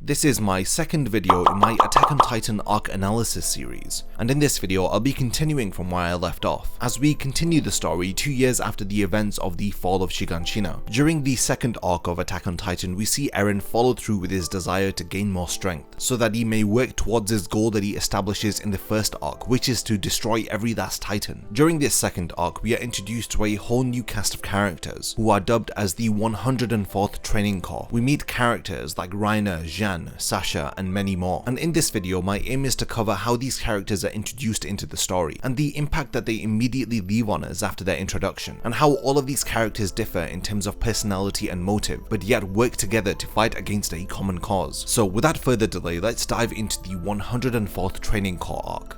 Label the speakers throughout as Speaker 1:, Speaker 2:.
Speaker 1: This is my second video in my Attack on Titan arc analysis series, and in this video I'll be continuing from where I left off, as we continue the story 2 years after the events of the fall of Shiganshina. During the second arc of Attack on Titan, we see Eren follow through with his desire to gain more strength, so that he may work towards his goal that he establishes in the first arc, which is to destroy every last Titan. During this second arc, we are introduced to a whole new cast of characters, who are dubbed as the 104th Training Corp. We meet characters like Reiner, Jean, Sasha, and many more. And in this video, my aim is to cover how these characters are introduced into the story, and the impact that they immediately leave on us after their introduction, and how all of these characters differ in terms of personality and motive, but yet work together to fight against a common cause. So without further delay, let's dive into the 104th Training Corp arc.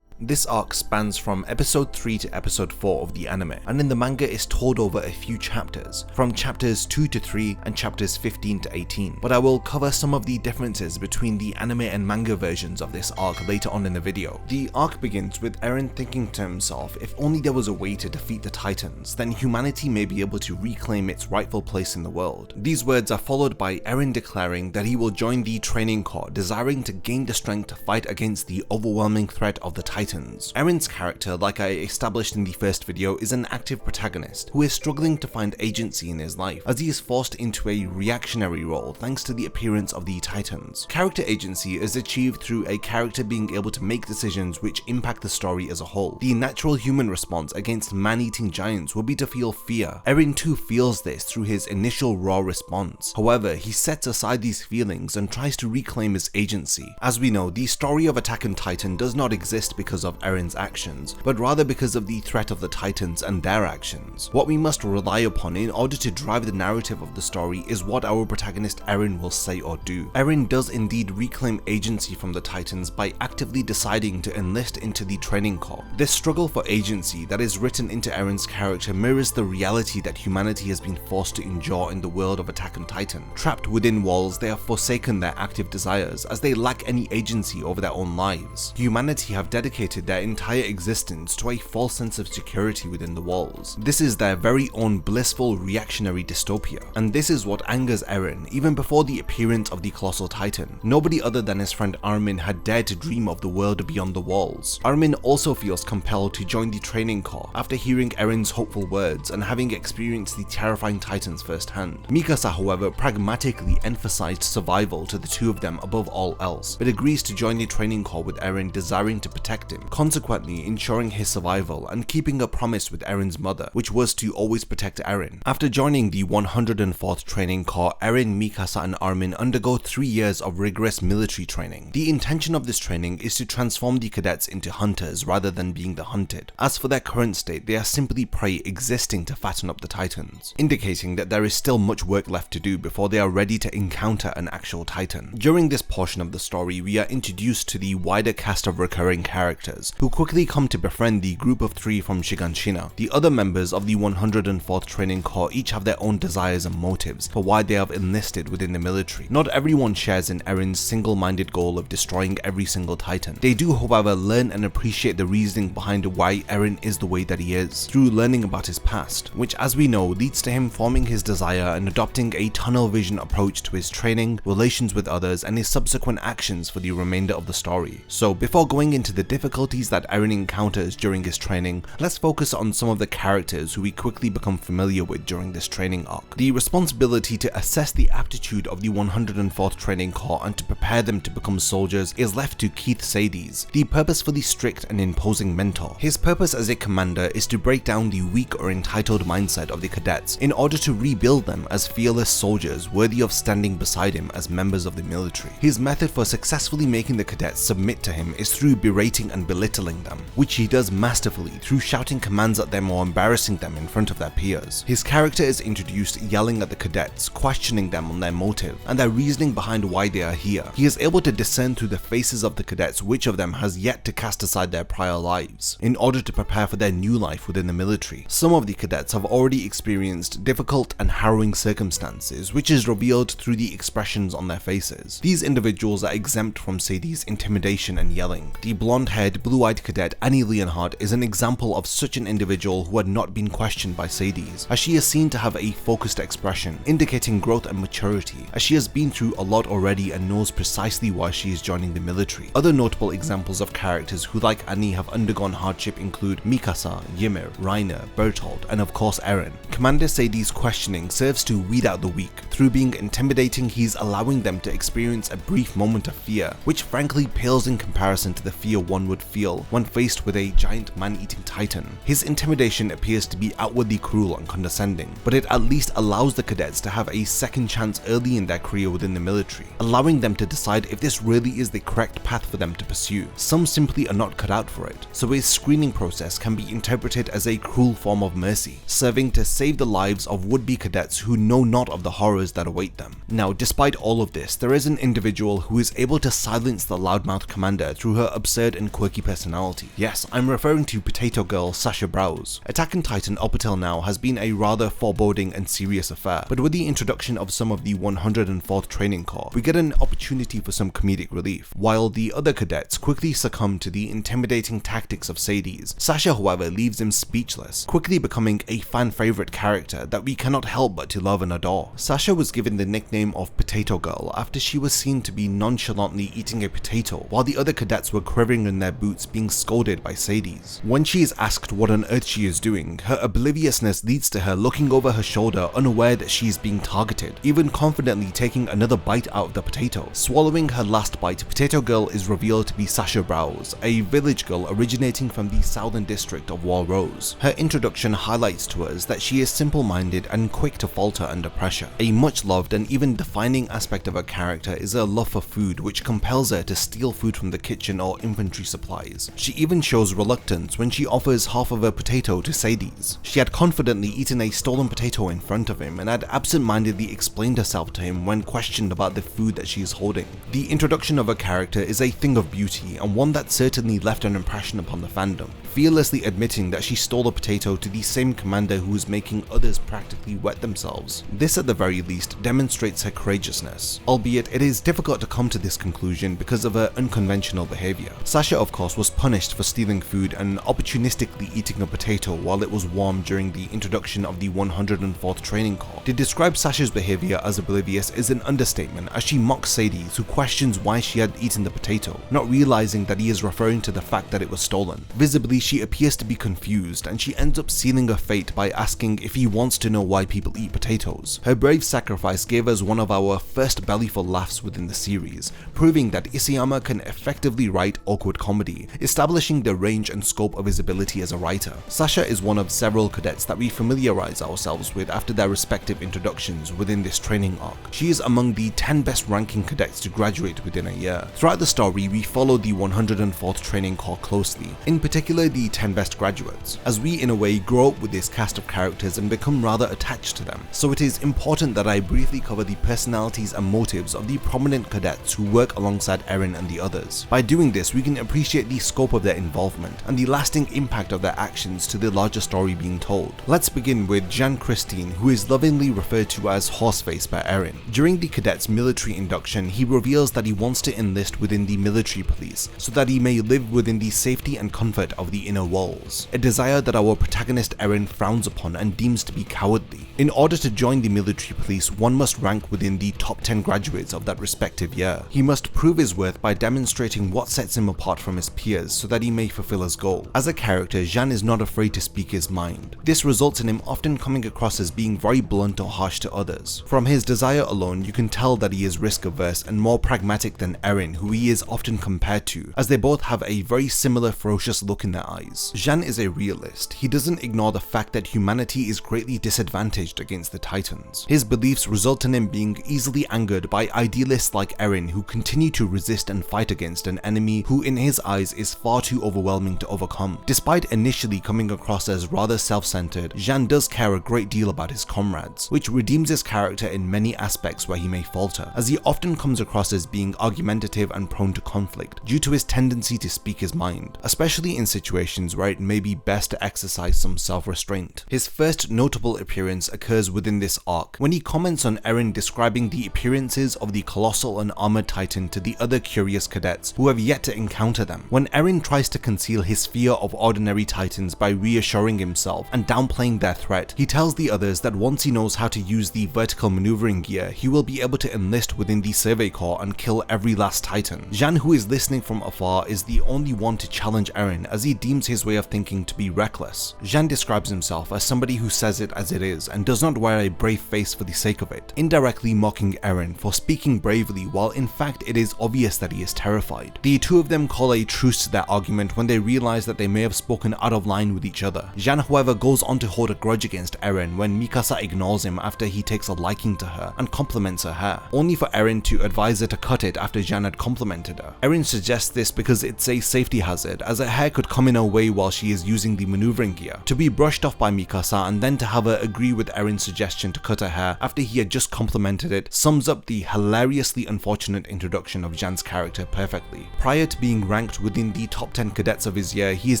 Speaker 1: This arc spans from episode 3 to episode 4 of the anime, and in the manga is told over a few chapters, from chapters 2 to 3 and chapters 15 to 18, but I will cover some of the differences between the anime and manga versions of this arc later on in the video. The arc begins with Eren thinking to himself, if only there was a way to defeat the Titans, then humanity may be able to reclaim its rightful place in the world. These words are followed by Eren declaring that he will join the Training Corp, desiring to gain the strength to fight against the overwhelming threat of the Titans. Eren's character, like I established in the first video, is an active protagonist who is struggling to find agency in his life, as he is forced into a reactionary role thanks to the appearance of the Titans. Character agency is achieved through a character being able to make decisions which impact the story as a whole. The natural human response against man-eating giants would be to feel fear. Eren too feels this through his initial raw response. However, he sets aside these feelings and tries to reclaim his agency. As we know, the story of Attack on Titan does not exist because of Eren's actions, but rather because of the threat of the Titans and their actions. What we must rely upon in order to drive the narrative of the story is what our protagonist Eren will say or do. Eren does indeed reclaim agency from the Titans by actively deciding to enlist into the Training Corp. This struggle for agency that is written into Eren's character mirrors the reality that humanity has been forced to endure in the world of Attack on Titan. Trapped within walls, they have forsaken their active desires as they lack any agency over their own lives. Humanity have dedicated their entire existence to a false sense of security within the walls. This is their very own blissful reactionary dystopia, and this is what angers Eren even before the appearance of the colossal Titan. Nobody other than his friend Armin had dared to dream of the world beyond the walls. Armin also feels compelled to join the Training Corp after hearing Eren's hopeful words and having experienced the terrifying Titans firsthand. Mikasa, however, pragmatically emphasized survival to the two of them above all else, but agrees to join the Training Corp with Eren desiring to protect him, consequently ensuring his survival and keeping a promise with Eren's mother, which was to always protect Eren. After joining the 104th Training Corp, Eren, Mikasa, and Armin undergo 3 years of rigorous military training. The intention of this training is to transform the cadets into hunters rather than being the hunted. As for their current state, they are simply prey existing to fatten up the Titans, indicating that there is still much work left to do before they are ready to encounter an actual Titan. During this portion of the story, we are introduced to the wider cast of recurring characters, who quickly come to befriend the group of 3 from Shiganshina. The other members of the 104th Training Corp each have their own desires and motives for why they have enlisted within the military. Not everyone shares in Eren's single-minded goal of destroying every single Titan. They do, however, learn and appreciate the reasoning behind why Eren is the way that he is, through learning about his past, which, as we know, leads to him forming his desire and adopting a tunnel vision approach to his training, relations with others, and his subsequent actions for the remainder of the story. So before going into the difficulties that Eren encounters during his training, let's focus on some of the characters who we quickly become familiar with during this training arc. The responsibility to assess the aptitude of the 104th Training Corp and to prepare them to become soldiers is left to Keith Sades, the purposefully strict and imposing mentor. His purpose as a commander is to break down the weak or entitled mindset of the cadets in order to rebuild them as fearless soldiers worthy of standing beside him as members of the military. His method for successfully making the cadets submit to him is through berating and belittling them, which he does masterfully through shouting commands at them or embarrassing them in front of their peers. His character is introduced yelling at the cadets, questioning them on their motive and their reasoning behind why they are here. He is able to discern through the faces of the cadets which of them has yet to cast aside their prior lives in order to prepare for their new life within the military. Some of the cadets have already experienced difficult and harrowing circumstances, which is revealed through the expressions on their faces. These individuals are exempt from Sadie's intimidation and yelling. The blonde-haired blue-haired, blue-eyed cadet Annie Leonhardt is an example of such an individual who had not been questioned by Sadie's, as she is seen to have a focused expression, indicating growth and maturity, as she has been through a lot already and knows precisely why she is joining the military. Other notable examples of characters who, like Annie, have undergone hardship include Mikasa, Ymir, Reiner, Bertolt, and of course Eren. Commander Sadie's questioning serves to weed out the weak. Through being intimidating, he's allowing them to experience a brief moment of fear, which frankly pales in comparison to the fear one would feel when faced with a giant man-eating titan. His intimidation appears to be outwardly cruel and condescending, but it at least allows the cadets to have a second chance early in their career within the military, allowing them to decide if this really is the correct path for them to pursue. Some simply are not cut out for it, so his screening process can be interpreted as a cruel form of mercy, serving to save the lives of would-be cadets who know not of the horrors that await them. Now, despite all of this, there is an individual who is able to silence the loudmouth commander through her absurd and quirky personality. Yes, I'm referring to Potato Girl Sasha Browse. Attack on Titan up until now has been a rather foreboding and serious affair, but with the introduction of some of the 104th Training Corp, we get an opportunity for some comedic relief. While the other cadets quickly succumb to the intimidating tactics of Sadie's, Sasha, however, leaves him speechless, quickly becoming a fan favorite character that we cannot help but to love and adore. Sasha was given the nickname of Potato Girl after she was seen to be nonchalantly eating a potato while the other cadets were quivering in their boots, being scolded by Sadie's. When she is asked what on earth she is doing, her obliviousness leads to her looking over her shoulder, unaware that she is being targeted, even confidently taking another bite out of the potato. Swallowing her last bite, Potato Girl is revealed to be Sasha Browse, a village girl originating from the southern district of Walrose. Her introduction highlights to us that she is simple-minded and quick to falter under pressure. A much-loved and even defining aspect of her character is her love for food, which compels her to steal food from the kitchen or infantry supplies. She even shows reluctance when she offers half of her potato to Sadie's. She had confidently eaten a stolen potato in front of him and had absent-mindedly explained herself to him when questioned about the food that she is holding. The introduction of her character is a thing of beauty and one that certainly left an impression upon the fandom, fearlessly admitting that she stole a potato to the same commander who was making others practically wet themselves. This at the very least demonstrates her courageousness, albeit it is difficult to come to this conclusion because of her unconventional behavior. Sasha, of course, was punished for stealing food and opportunistically eating a potato while it was warm during the introduction of the 104th Training Corp. To describe Sasha's behavior as oblivious is an understatement, as she mocks Sadie, who questions why she had eaten the potato, not realizing that he is referring to the fact that it was stolen. Visibly, she appears to be confused, and she ends up sealing her fate by asking if he wants to know why people eat potatoes. Her brave sacrifice gave us one of our first bellyful laughs within the series, proving that Isayama can effectively write awkward comedy, establishing the range and scope of his ability as a writer. Sasha is one of several cadets that we familiarize ourselves with after their respective introductions within this training arc. She is among the 10 best ranking cadets to graduate within a year. Throughout the story, we follow the 104th Training Corp closely, in particular the 10 best graduates, as we in a way grow up with this cast of characters and become rather attached to them. So it is important that I briefly cover the personalities and motives of the prominent cadets who work alongside Eren and the others. By doing this, we can appreciate the scope of their involvement and the lasting impact of their actions to the larger story being told. Let's begin with Jean Christine, who is lovingly referred to as Horseface by Eren. During the cadet's military induction, he reveals that he wants to enlist within the military police so that he may live within the safety and comfort of the inner walls, a desire that our protagonist Eren frowns upon and deems to be cowardly. In order to join the military police, one must rank within the top 10 graduates of that respective year. He must prove his worth by demonstrating what sets him apart from his peers so that he may fulfill his goal. As a character, Jean is not afraid to speak his mind. This results in him often coming across as being very blunt or harsh to others. From his desire alone, you can tell that he is risk averse and more pragmatic than Eren, who he is often compared to, as they both have a very similar ferocious look in their eyes. Jean is a realist. He doesn't ignore the fact that humanity is greatly disadvantaged against the Titans. His beliefs result in him being easily angered by idealists like Eren, who continue to resist and fight against an enemy who in his eyes is far too overwhelming to overcome. Despite initially coming across as rather self-centered, Jean does care a great deal about his comrades, which redeems his character in many aspects where he may falter, as he often comes across as being argumentative and prone to conflict due to his tendency to speak his mind, especially in situations where it may be best to exercise some self-restraint. His first first notable appearance occurs within this arc, when he comments on Eren describing the appearances of the colossal and armored titan to the other curious cadets who have yet to encounter them. When Eren tries to conceal his fear of ordinary titans by reassuring himself and downplaying their threat, he tells the others that once he knows how to use the vertical maneuvering gear, he will be able to enlist within the Survey Corps and kill every last titan. Jean, who is listening from afar, is the only one to challenge Eren, as he deems his way of thinking to be reckless. Jean describes himself as somebody who says it as it is and does not wear a brave face for the sake of it, indirectly mocking Eren for speaking bravely while in fact it is obvious that he is terrified. The two of them call a truce to their argument when they realize that they may have spoken out of line with each other. Jean, however, goes on to hold a grudge against Eren when Mikasa ignores him after he takes a liking to her and compliments her hair, only for Eren to advise her to cut it after Jean had complimented her. Eren suggests this because it's a safety hazard, as her hair could come in her way while she is using the maneuvering gear. To be brushed off by Mikasa and then to have her agree with Eren's suggestion to cut her hair after he had just complimented it sums up the hilariously unfortunate introduction of Jean's character perfectly. Prior to being ranked within the top 10 cadets of his year, he is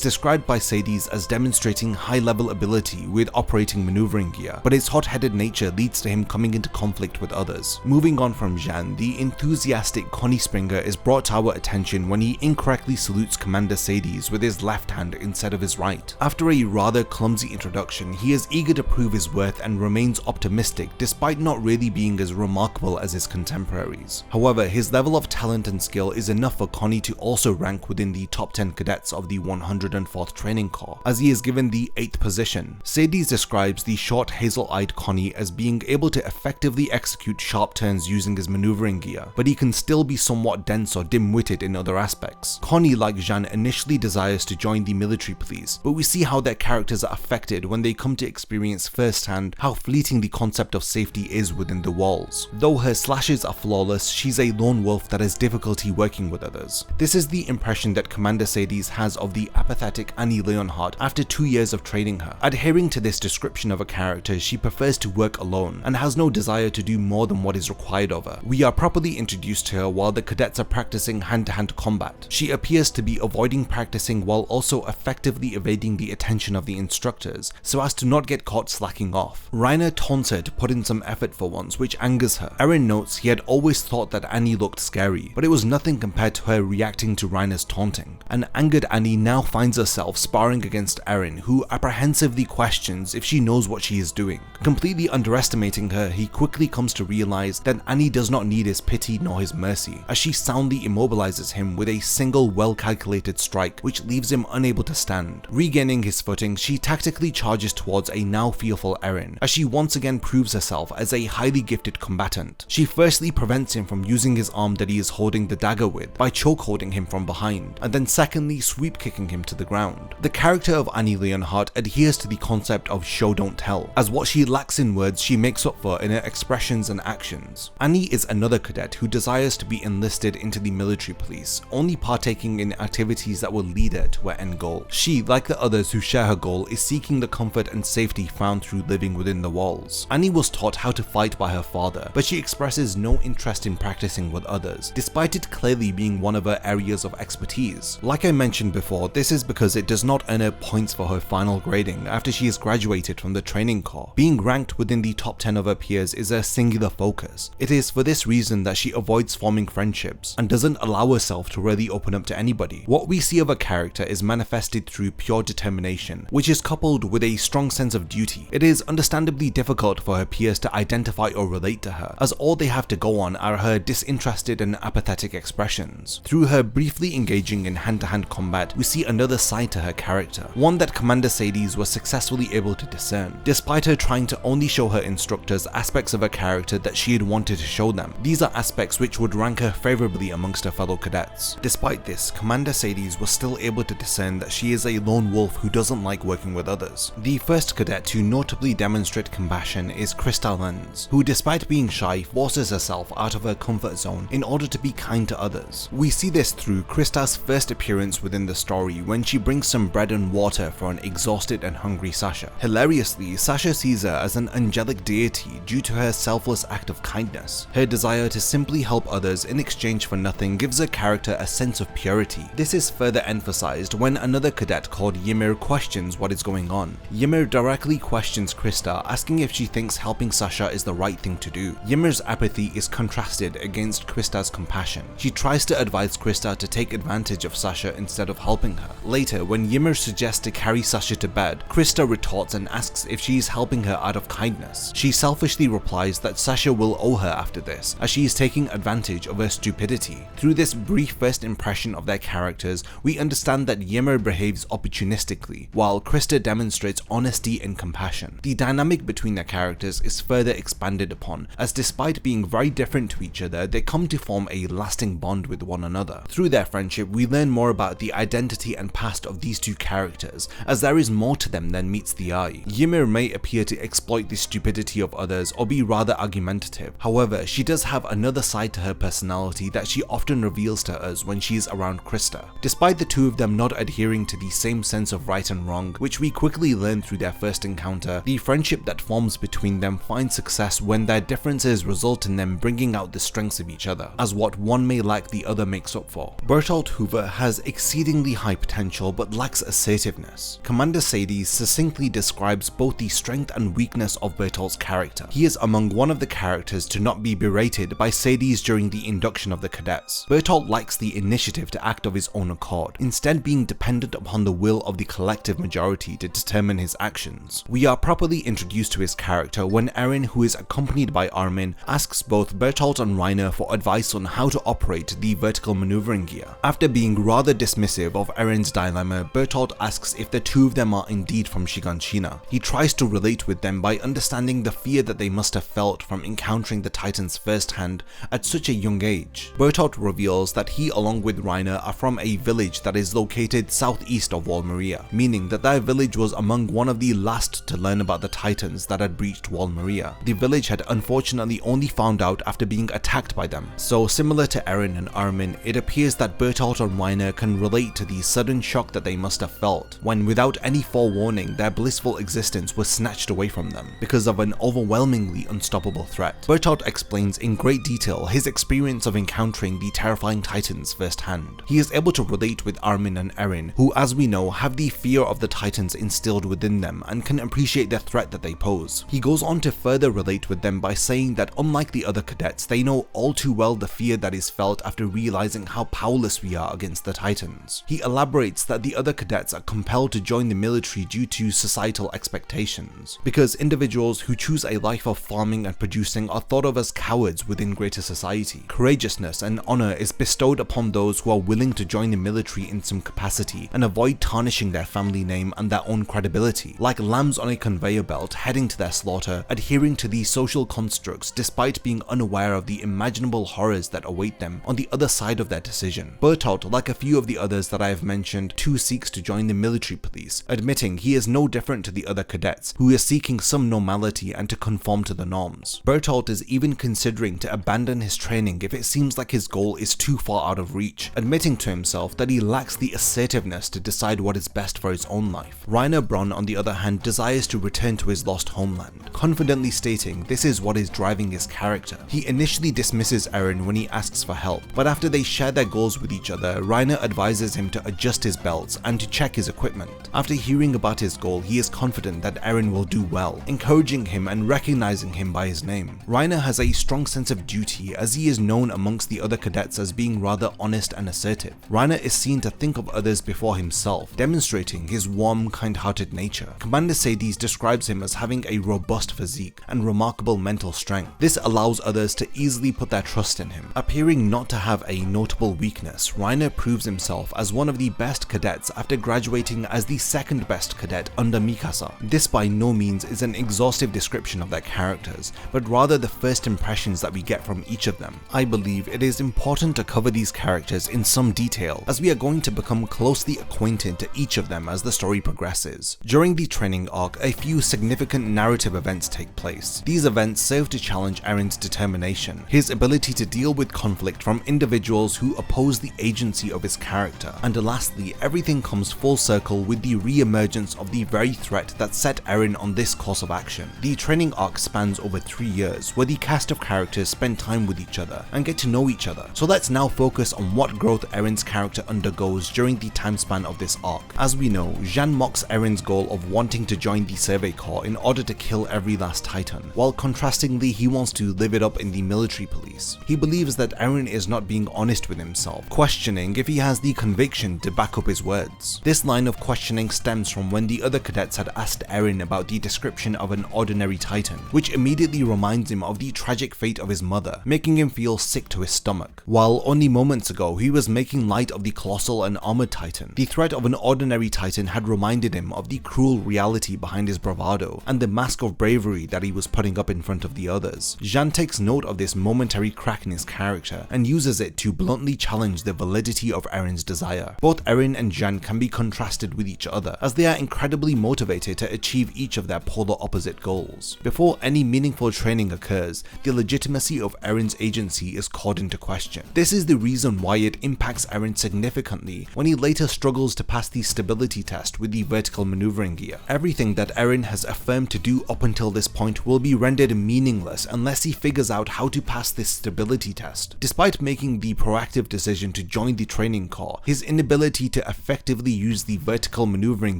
Speaker 1: described by Sadie's as demonstrating high-level ability with operating maneuvering gear, but his hot-headed nature leads to him coming into conflict with others. Moving on from Jean, the enthusiastic Connie Springer is brought to our attention when he incorrectly salutes Commander Sadie's with his left hand instead of his right. After a rather clumsy introduction, he is eager to prove his worth and remains optimistic despite not really being as remarkable as his contemporaries. However, his level of talent and skill is enough for Connie to also rank within the top 10 cadets of the 104th Training Corp, as he is given the 8th position. Sadie's describes the short hazel-eyed Connie as being able to effectively execute sharp turns using his maneuvering gear, but he can still be somewhat dense or dim-witted in other aspects. Connie, like Jean, initially desires to join the military police, but we see how their characters are affected when they come to experience firsthand how fleeting the concept of safety is within the walls. Though her slashes are flawless, she's a lone wolf that has difficulty working with others. This is the impression that Commander Sadie's has of the apathetic Annie Leonhardt after 2 years of training her. Adhering to this description of a character, she prefers to work alone and has no desire to do more than what is required of her. We are properly introduced to her while the cadets are practicing hand-to-hand combat. She appears to be avoiding practicing while also effectively evading the attention of the instructors so as to not get caught slacking off. Reiner taunts her to put in some effort for once, which angers her. Eren notes he had always thought that Annie looked scary, but it was nothing compared to her reacting to Reiner's taunting. An angered Annie now finds herself sparring against Eren, who apprehensively questions if she knows what she is doing. Completely underestimating her, he quickly comes to realize that Annie does not need his pity nor his mercy, as she soundly immobilizes him with a single well-calculated strike, which leaves him unable to stand. Regaining his footing, she tactically charges towards a now fearful Eren, as she once again proves herself as a highly gifted combatant. She firstly prevents him from using his arm that he is holding the dagger with by chokeholding him from behind, and then secondly sweep kicking him to the ground. The character of Annie Leonhardt adheres to the concept of show don't tell, as what she lacks in words she makes up for in her expressions and actions. Annie is another cadet who desires to be enlisted into the military police, only partaking in activities that will lead her to her end goal. She, like the others who share her goal, is seeking the comfort and safety found through living within the walls. Annie was taught how to fight by her father, but she expresses no interest in practicing with others, despite it clearly being one of her areas of expertise. Like I mentioned before, this is because it does not earn her points for her final grading after she has graduated from the Training Corp. Being ranked within the top 10 of her peers is her singular focus. It is for this reason that she avoids forming friendships and doesn't allow herself to really open up to anybody. What we see of her character is manifested through pure determination, which is coupled with a strong sense of duty. It is understandably difficult for her peers to identify or relate to her, as all they have to go on are her disinterested and apathetic expressions. Through her briefly engaging in hand-to-hand combat, we see another side to her character, one that Commander Sadie's was successfully able to discern, despite her trying to only show her instructors aspects of her character that she had wanted to show them. These are aspects which would rank her favorably amongst her fellow cadets. Despite this, Commander Sadie's was still able to discern that she is a lone wolf who doesn't like working with others. The first cadet to notably demonstrate compassion is Krista and Ymir, who despite being shy forces herself out of her comfort zone in order to be kind to others. We see this through Krista's first appearance within the story when she brings some bread and water for an exhausted and hungry Sasha. Hilariously, Sasha sees her as an angelic deity due to her selfless act of kindness. Her desire to simply help others in exchange for nothing gives her character a sense of purity. This is further emphasized when another cadet called Ymir questions what is going on. Ymir directly questions Krista, asking if she thinks helping Sasha is the right thing to do. Ymir's apathy is contrasted against Krista's compassion. She tries to advise Krista to take advantage of Sasha instead of helping her. Later, when Ymir suggests to carry Sasha to bed, Krista retorts and asks if she is helping her out of kindness. She selfishly replies that Sasha will owe her after this, as she is taking advantage of her stupidity. Through this brief first impression of their characters, we understand that Ymir behaves opportunistically, while Krista demonstrates honesty and compassion. The dynamic between their characters is further expanded upon, as despite being very different to each other, they come to form a lasting bond with one another. Through their friendship, we learn more about the identity and past of these two characters, as there is more to them than meets the eye. Ymir may appear to exploit the stupidity of others or be rather argumentative. However, she does have another side to her personality that she often reveals to us when she is around Krista. Despite the two of them not adhering to the same sense of right and wrong, which we quickly learn through their first encounter, the friendship that forms between them finds success when their differences result in them bringing out the strengths of each other, as what one may lack the other makes up for. Bertolt Hoover has exceedingly high potential but lacks assertiveness. Commander Sadie succinctly describes both the strength and weakness of Bertolt's character. He is among one of the characters to not be berated by Sadie's during the induction of the cadets. Bertolt lacks the initiative to act of his own accord, instead being dependent upon the will of the collective majority to determine his actions. We are properly introduced to his character when Eren, who is accompanied by Armin, asks both Bertolt and Reiner for advice on how to operate the vertical maneuvering gear. After being rather dismissive of Eren's dilemma, Bertolt asks if the two of them are indeed from Shiganshina. He tries to relate with them by understanding the fear that they must have felt from encountering the Titans firsthand at such a young age. Bertolt reveals that he along with Reiner are from a village that is located southeast of Wall Maria, meaning that their village was among one of the last to learn about the Titans that had breached Wall Maria. The village had unfortunately only found out after being attacked by them. So similar to Eren and Armin, it appears that Bertolt and Reiner can relate to the sudden shock that they must have felt when without any forewarning their blissful existence was snatched away from them because of an overwhelmingly unstoppable threat. Bertolt explains in great detail his experience of encountering the terrifying Titans firsthand. He is able to relate with Armin and Eren, who as we know have the fear of the Titans instilled within them and can appreciate the threat that they pose. He goes on to further relate with them by saying that unlike the other cadets, they know all too well the fear that is felt after realizing how powerless we are against the Titans. He elaborates that the other cadets are compelled to join the military due to societal expectations, because individuals who choose a life of farming and producing are thought of as cowards within greater society. Courageousness and honor is bestowed upon those who are willing to join the military in some capacity and avoid tarnishing their family name and their own credibility, like lambs on a conveyor belt heading to their slaughter, adhering to these social constructs despite being unaware of the imaginable horrors that await them on the other side of their decision. Bertolt, like a few of the others that I have mentioned, too seeks to join the military police, admitting he is no different to the other cadets, who is seeking some normality and to conform to the norms. Bertolt is even considering to abandon his training if it seems like his goal is too far out of reach, admitting to himself that he lacks the assertiveness to decide what is best for his own life. Reiner Braun, on the other hand, desires to return to his lost homeland, confidently stating this is what is driving his character. He initially dismisses Eren when he asks for help, but after they share their goals with each other, Reiner advises him to adjust his belts and to check his equipment. After hearing about his goal, he is confident that Eren will do well, encouraging him and recognizing him by his name. Reiner has a strong sense of duty as he is known amongst the other cadets as being rather honest and assertive. Reiner is seen to think of others before himself, demonstrating his warm, kind-hearted nature. Commander Sadie describes him as having a robust physique and remarkable mental strength. This allows others to easily put their trust in him. Appearing not to have a notable weakness, Reiner proves himself as one of the best cadets after graduating as the second best cadet under Mikasa. This by no means is an exhaustive description of their characters, but rather the first impressions that we get from each of them. I believe it is important to cover these characters in some detail, as we are going to become closely acquainted to each of them as the story progresses. During the training arc, a few significant narrative events events take place. These events serve to challenge Eren's determination, his ability to deal with conflict from individuals who oppose the agency of his character, and lastly, everything comes full circle with the re-emergence of the very threat that set Eren on this course of action. The training arc spans over 3 years, where the cast of characters spend time with each other and get to know each other. So let's now focus on what growth Eren's character undergoes during the time span of this arc. As we know, Jean mocks Eren's goal of wanting to join the Survey Corps in order to kill every last Titan, while contrastingly he wants to live it up in the military police. He believes that Eren is not being honest with himself, questioning if he has the conviction to back up his words. This line of questioning stems from when the other cadets had asked Eren about the description of an ordinary Titan, which immediately reminds him of the tragic fate of his mother, making him feel sick to his stomach. While only moments ago he was making light of the colossal and armored Titan, the threat of an ordinary Titan had reminded him of the cruel reality behind his bravado and the mask of bravery that he was putting up in front of the others. Jean takes note of this momentary crack in his character and uses it to bluntly challenge the validity of Eren's desire. Both Eren and Jean can be contrasted with each other, as they are incredibly motivated to achieve each of their polar opposite goals. Before any meaningful training occurs, the legitimacy of Eren's agency is called into question. This is the reason why it impacts Eren significantly when he later struggles to pass the stability test with the vertical maneuvering gear. Everything that Eren has affirmed to do up until this point will be rendered meaningless unless he figures out how to pass this stability test. Despite making the proactive decision to join the Training Corps, his inability to effectively use the vertical maneuvering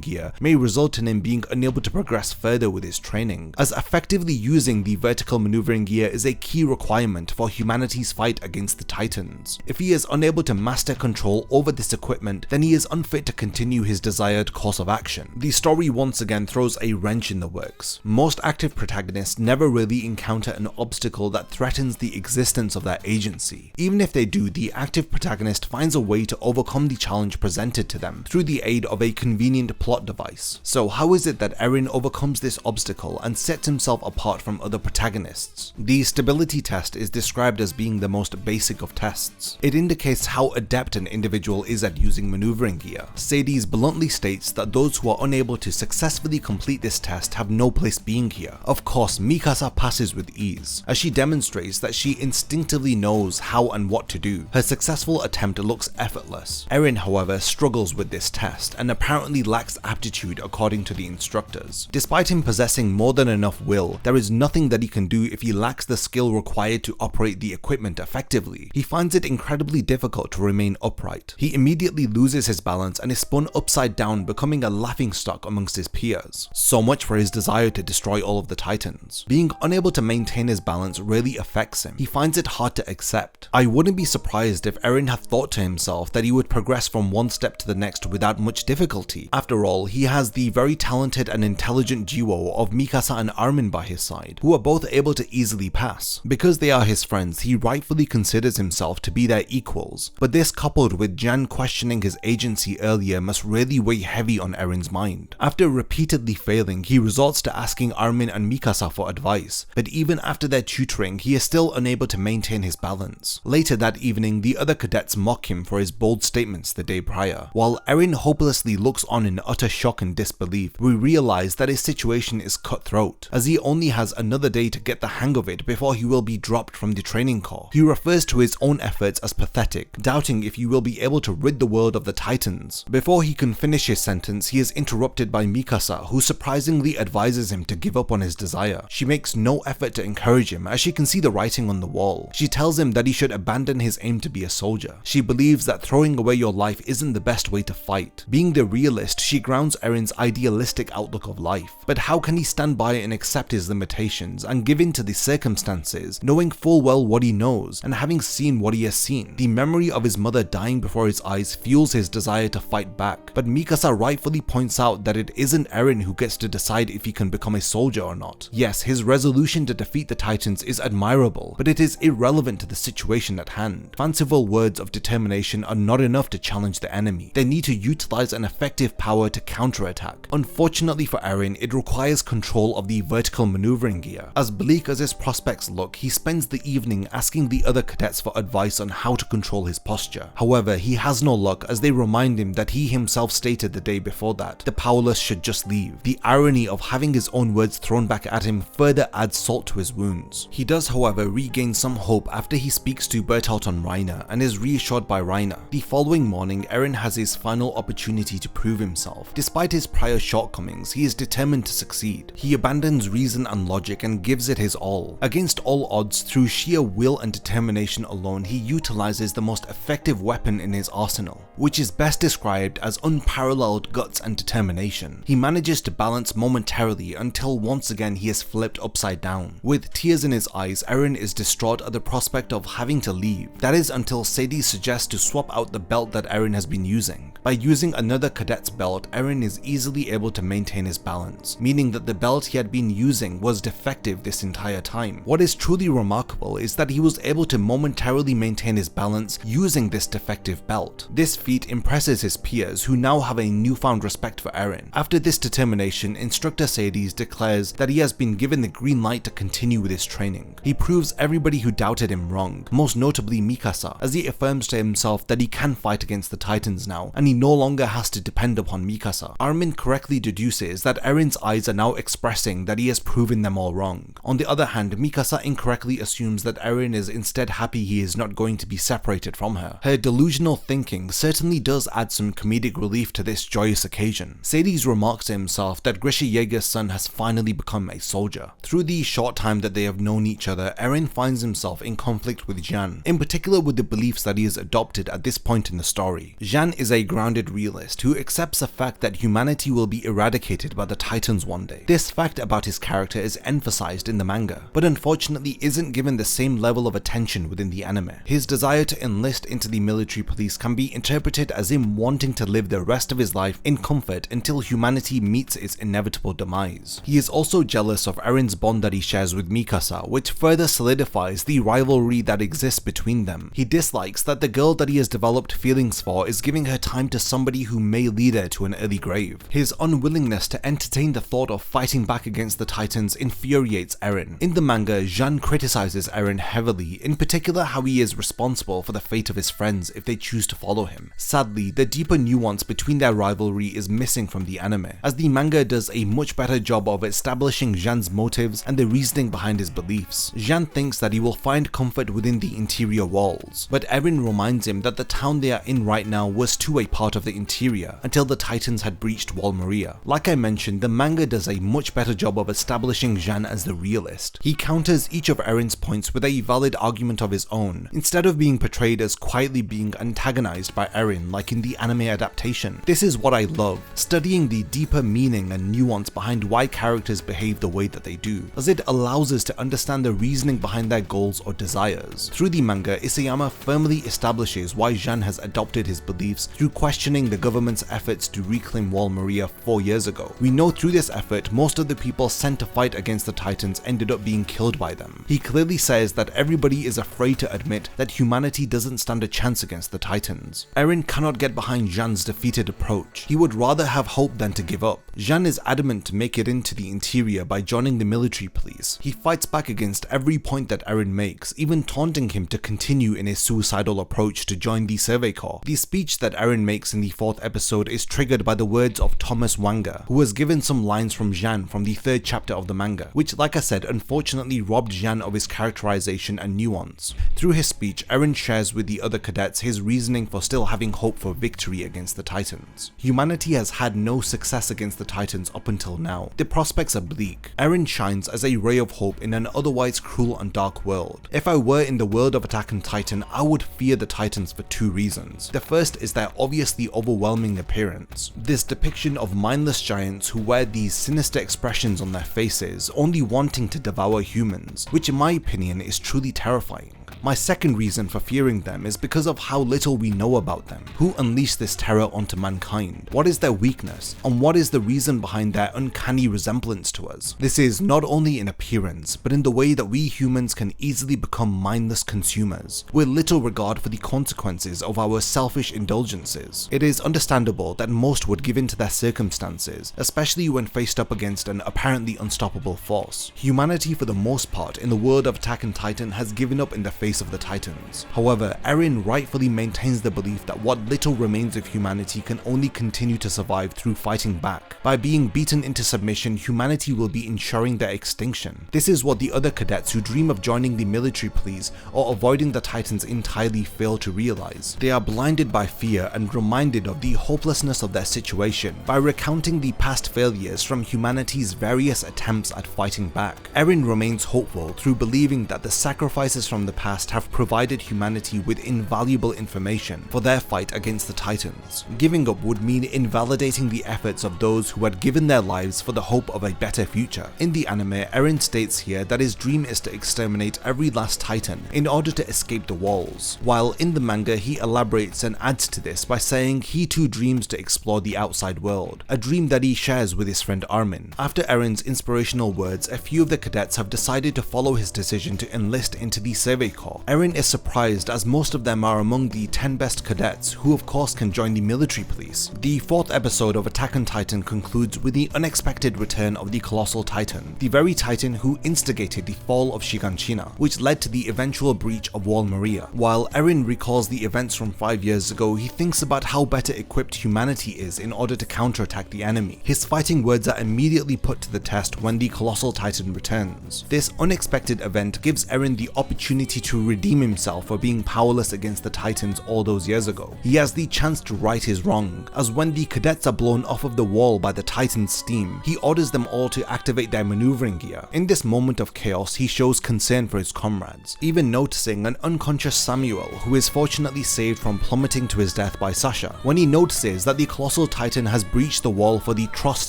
Speaker 1: gear may result in him being unable to progress further with his training, as effectively using the vertical maneuvering gear is a key requirement for humanity's fight against the Titans. If he is unable to master control over this equipment, then he is unfit to continue his desired course of action. The story once again throws a wrench in the works. Most active protagonists never really encounter an obstacle that threatens the existence of their agency. Even if they do, the active protagonist finds a way to overcome the challenge presented to them through the aid of a convenient plot device. So how is it that Eren overcomes this obstacle and sets himself apart from other protagonists? The stability test is described as being the most basic of tests. It indicates how adept an individual is at using maneuvering gear. Sadie's bluntly states that those who are unable to successfully complete this test have no place being here. Of course, Mikasa passes with ease, as she demonstrates that she instinctively knows how and what to do. Her successful attempt looks effortless. Eren, however, struggles with this test and apparently lacks aptitude according to the instructors. Despite him possessing more than enough will, there is nothing that he can do if he lacks the skill required to operate the equipment effectively. He finds it incredibly difficult to remain upright. He immediately loses his balance and is spun upside down, becoming a laughingstock amongst his peers. So much for his desire to destroy all of the Titans. Being unable to maintain his balance really affects him. He finds it hard to accept. I wouldn't be surprised if Eren had thought to himself that he would progress from one step to the next without much difficulty. After all, he has the very talented and intelligent duo of Mikasa and Armin by his side, who are both able to easily pass. Because they are his friends, he rightfully considers himself to be their equals, but this coupled with Jan questioning his agency earlier must really weigh heavy on Eren's mind. After repeatedly failing, he resorts to asking Armin and Mikasa for advice, but even after their tutoring, he is still unable to maintain his balance. Later that evening, the other cadets mock him for his bold statements the day prior. While Eren hopelessly looks on in utter shock and disbelief, we realize that his situation is cutthroat, as he only has another day to get the hang of it before he will be dropped from the Training Corps. He refers to his own efforts as pathetic, doubting if he will be able to rid the world of the Titans. Before he can finish his sentence, he is interrupted by Mikasa, who surprisingly advises him to give up on his desire. She makes no effort to encourage him, as she can see the writing on the wall. She tells him that he should abandon his aim to be a soldier. She believes that throwing away your life isn't the best way to fight. Being the realist, she grounds Eren's idealistic outlook of life. But how can he stand by and accept his limitations and give in to the circumstances, knowing full well what he knows and having seen what he has seen? The memory of his mother dying before his eyes fuels his desire to fight back, but Mikasa rightfully points out that it isn't Eren who gets to decide if he can become a soldier or not. Yes, his resolution to defeat the Titans is admirable, but it is irrelevant to the situation at hand. Fanciful words of determination are not enough to challenge the enemy. They need to utilize an effective power to counterattack. Unfortunately for Eren, it requires control of the vertical maneuvering gear. As bleak as his prospects look, he spends the evening asking the other cadets for advice on how to control his posture. However, he has no luck, as they remind him that he himself stated the day before that the powerless should just leave. The irony of having his own words thrown back at him further adds salt to his wounds. He does, however, regain some hope after he speaks to Bertolt and Reiner and is reassured by Reiner. The following morning, Eren has his final opportunity to prove himself. Despite his prior shortcomings, he is determined to succeed. He abandons reason and logic and gives it his all. Against all odds, through sheer will and determination alone, he utilizes the most effective weapon in his arsenal, which is best described as unparalleled guts and determination. He manages to balance momentarily until once again he is flipped upside down. With tears in his eyes, Eren is distraught at the prospect of having to leave. That is until Sadie suggests to swap out the belt that Eren has been using. By using another cadet's belt, Eren is easily able to maintain his balance, meaning that the belt he had been using was defective this entire time. What is truly remarkable is that he was able to momentarily maintain his balance using this defective belt. This feat impresses his peers, who now have a newfound respect for Eren. After this determination, Instructor Sadie declares that he has been given the green light to continue with his training. He proves everybody who doubted him wrong, most notably Mikasa, as he affirms to himself that he can fight against the Titans now, and he no longer has to depend upon Mikasa. Armin correctly deduces that Eren's eyes are now expressing that he has proven them all wrong. On the other hand, Mikasa incorrectly assumes that Eren is instead happy he is not going to be separated from her. Her delusional thinking certainly does add some comedic relief to this joyous occasion. Sadie remarks to himself that Grisha Yeager's son has finally become a soldier. Through the short time that they have known each other, Eren finds himself in conflict with Jean, in particular with the beliefs that he has adopted at this point in the story. Jean is a grounded realist who accepts the fact that humanity will be eradicated by the Titans one day. This fact about his character is emphasized in the manga, but unfortunately isn't given the same level of attention within the anime. His desire to enlist into the military police can be interpreted as him wanting to live the rest of his life in comfort until humanity meets its inevitable demise. He is also jealous of Eren's bond that he shares with Mikasa, which further solidifies the rivalry that exists between them. He dislikes that the girl that he has developed feelings for is giving her time to somebody who may lead her to an early grave. His unwillingness to entertain the thought of fighting back against the Titans infuriates Eren. In the manga, Jean criticizes Eren heavily, in particular how he is responsible for the fate of his friends if they choose to follow him. Sadly, the deeper nuance between their rivalry is missing from the anime, as the manga does a much better job of establishing Jean's motives and the reasoning behind his beliefs. Jean thinks that he will find comfort within the interior walls, but Eren reminds him that the town they are in right now was too a part of the interior until the Titans had breached Wall Maria. Like I mentioned, the manga does a much better job of establishing Jean as the realist. He counters each of Eren's points with a valid argument of his own, instead of being portrayed as quietly being antagonized by Eren like in the anime adaptation. This is what I love, studying the deeper meaning and nuance behind why characters behave the way that they do, as it allows us to understand the reasoning behind their goals or desires. Through the manga, Isayama firmly establishes why Jean has adopted his beliefs through questioning the government's efforts to reclaim Wall Maria 4 years ago. We know through this effort, most of the people sent to fight against the Titans ended up being killed by them. He clearly says that everybody is afraid to admit that humanity doesn't stand a chance against the Titans. Eren cannot get behind Jean's defeated approach. He would rather have hope than to give up. Jean is adamant to make it into the interior by joining the military police. He fights back against every point that Eren makes, even taunting him to continue in his suicidal approach to join the Survey Corps. The speech that Eren makes in the 4th episode is triggered by the words of Thomas Wanga, who was given some lines from Jean from the 3rd chapter of the manga, which, like I said, unfortunately robbed Jean of his characterization and nuance. Through his speech, Eren shares with the other cadets his reasoning for still having hope for victory against the Titans. Humanity has had no success against the Titans up until now. The prospects are bleak. Eren shines as a ray of hope in an otherwise cruel and dark world. If I were in the world of Attack on Titan, I would fear the Titans for 2 reasons. The first is their obviously overwhelming appearance. This depiction of mindless giants who wear these sinister expressions on their faces, only wanting to devour humans, which in my opinion is truly terrifying. My second reason for fearing them is because of how little we know about them. Who unleashed this terror onto mankind? What is their weakness? And what is the reason behind their uncanny resemblance to us? This is not only in appearance, but in the way that we humans can easily become mindless consumers, with little regard for the consequences of our selfish indulgences. It is understandable that most would give in to their circumstances, especially when faced up against an apparently unstoppable force. Humanity, for the most part, in the world of Attack on Titan has given up in the face face of the Titans. However, Eren rightfully maintains the belief that what little remains of humanity can only continue to survive through fighting back. By being beaten into submission, humanity will be ensuring their extinction. This is what the other cadets who dream of joining the military police or avoiding the Titans entirely fail to realize. They are blinded by fear and reminded of the hopelessness of their situation by recounting the past failures from humanity's various attempts at fighting back. Eren remains hopeful through believing that the sacrifices from the past have provided humanity with invaluable information for their fight against the Titans. Giving up would mean invalidating the efforts of those who had given their lives for the hope of a better future. In the anime, Eren states here that his dream is to exterminate every last Titan in order to escape the walls, while in the manga he elaborates and adds to this by saying he too dreams to explore the outside world, a dream that he shares with his friend Armin. After Eren's inspirational words, a few of the cadets have decided to follow his decision to enlist into the Survey Corps. Eren is surprised as most of them are among the 10 best cadets, who of course can join the military police. The 4th episode of Attack on Titan concludes with the unexpected return of the Colossal Titan, the very Titan who instigated the fall of Shiganshina, which led to the eventual breach of Wall Maria. While Eren recalls the events from 5 years ago, he thinks about how better equipped humanity is in order to counterattack the enemy. His fighting words are immediately put to the test when the Colossal Titan returns. This unexpected event gives Eren the opportunity to redeem himself for being powerless against the Titans all those years ago. He has the chance to right his wrong, as when the cadets are blown off of the wall by the Titan's steam, he orders them all to activate their maneuvering gear. In this moment of chaos, he shows concern for his comrades, even noticing an unconscious Samuel who is fortunately saved from plummeting to his death by Sasha. When he notices that the Colossal Titan has breached the wall for the Trost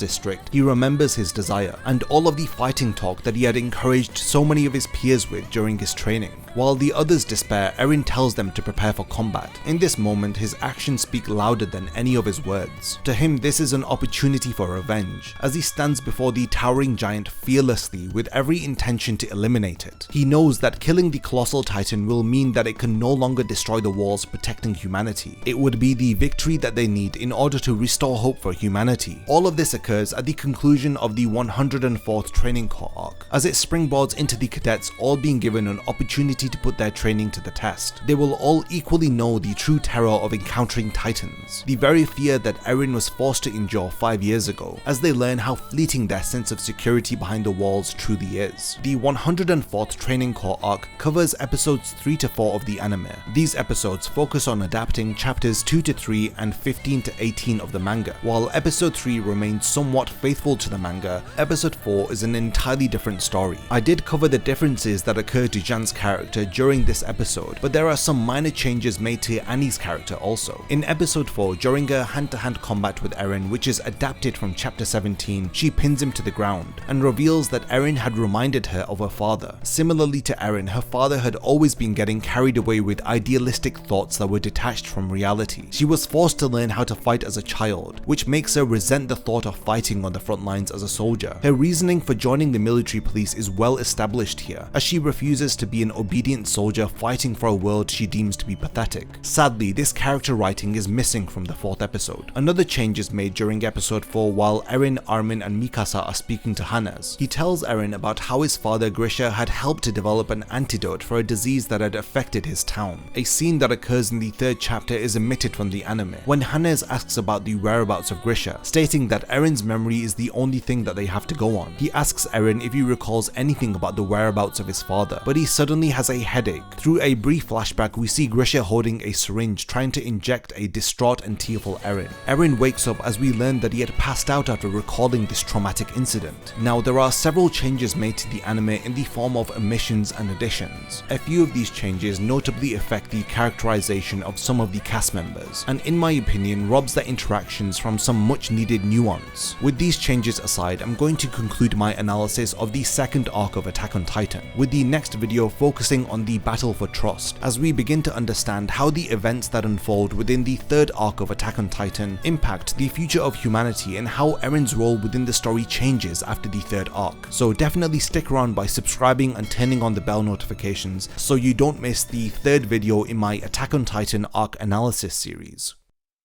Speaker 1: district, he remembers his desire and all of the fighting talk that he had encouraged so many of his peers with during his training. While the others despair, Eren tells them to prepare for combat. In this moment, his actions speak louder than any of his words. To him, this is an opportunity for revenge, as he stands before the towering giant fearlessly with every intention to eliminate it. He knows that killing the Colossal Titan will mean that it can no longer destroy the walls protecting humanity. It would be the victory that they need in order to restore hope for humanity. All of this occurs at the conclusion of the 104th Training Corp arc, as it springboards into the cadets all being given an opportunity to put their training to the test. They will all equally know the true terror of encountering Titans, the very fear that Eren was forced to endure 5 years ago, as they learn how fleeting their sense of security behind the walls truly is. The 104th Training Corp arc covers episodes 3 to 4 of the anime. These episodes focus on adapting chapters 2 to 3 and 15 to 18 of the manga. While episode 3 remains somewhat faithful to the manga, episode 4 is an entirely different story. I did cover the differences that occur to Jan's character during this episode, but there are some minor changes made to Annie's character also. In episode 4, during a hand-to-hand combat with Eren, which is adapted from chapter 17, she pins him to the ground and reveals that Eren had reminded her of her father. Similarly to Eren, her father had always been getting carried away with idealistic thoughts that were detached from reality. She was forced to learn how to fight as a child, which makes her resent the thought of fighting on the front lines as a soldier. Her reasoning for joining the military police is well established here, as she refuses to be an obedient soldier fighting for a world she deems to be pathetic. Sadly, this character writing is missing from the 4th episode. Another change is made during episode 4 while Eren, Armin and Mikasa are speaking to Hannes. He tells Eren about how his father Grisha had helped to develop an antidote for a disease that had affected his town. A scene that occurs in the 3rd chapter is omitted from the anime, when Hannes asks about the whereabouts of Grisha, stating that Eren's memory is the only thing that they have to go on. He asks Eren if he recalls anything about the whereabouts of his father, but he suddenly has a headache. Through a brief flashback, we see Grisha holding a syringe trying to inject a distraught and tearful Eren. Eren wakes up as we learn that he had passed out after recalling this traumatic incident. Now, there are several changes made to the anime in the form of omissions and additions. A few of these changes notably affect the characterization of some of the cast members, and in my opinion robs their interactions from some much needed nuance. With these changes aside, I'm going to conclude my analysis of the 2nd arc of Attack on Titan, with the next video focusing on the Battle for Trost, as we begin to understand how the events that unfold within the 3rd arc of Attack on Titan impact the future of humanity and how Eren's role within the story changes after the 3rd arc. So definitely stick around by subscribing and turning on the bell notifications so you don't miss the 3rd video in my Attack on Titan arc analysis series.